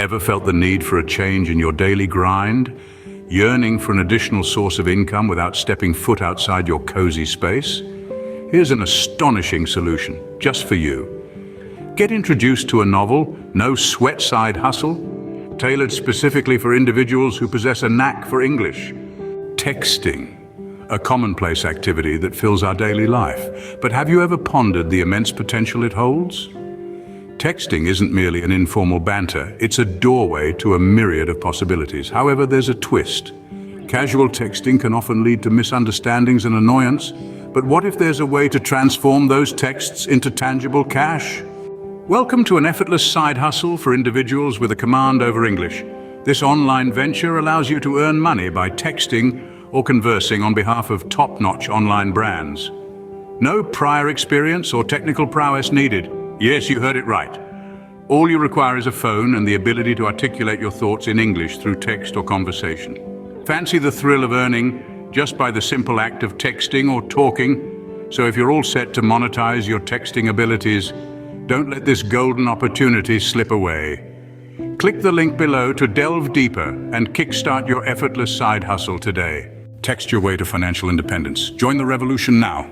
Ever felt the need for a change in your daily grind? Yearning for an additional source of income without stepping foot outside your cozy space? Here's an astonishing solution, just for you. Get introduced to a novel, No Sweat Side Hustle, tailored specifically for individuals who possess a knack for English. Texting, a commonplace activity that fills our daily life. But have you ever pondered the immense potential it holds? Texting isn't merely an informal banter, it's a doorway to a myriad of possibilities. However, there's a twist. Casual texting can often lead to misunderstandings and annoyance, but what if there's a way to transform those texts into tangible cash? Welcome to an effortless side hustle for individuals with a command over English. This online venture allows you to earn money by texting or conversing on behalf of top-notch online brands. No prior experience or technical prowess needed. Yes, you heard it right. All you require is a phone and the ability to articulate your thoughts in English through text or conversation. Fancy the thrill of earning just by the simple act of texting or talking? So if you're all set to monetize your texting abilities, don't let this golden opportunity slip away. Click the link below to delve deeper and kickstart your effortless side hustle today. Text your way to financial independence. Join the revolution now.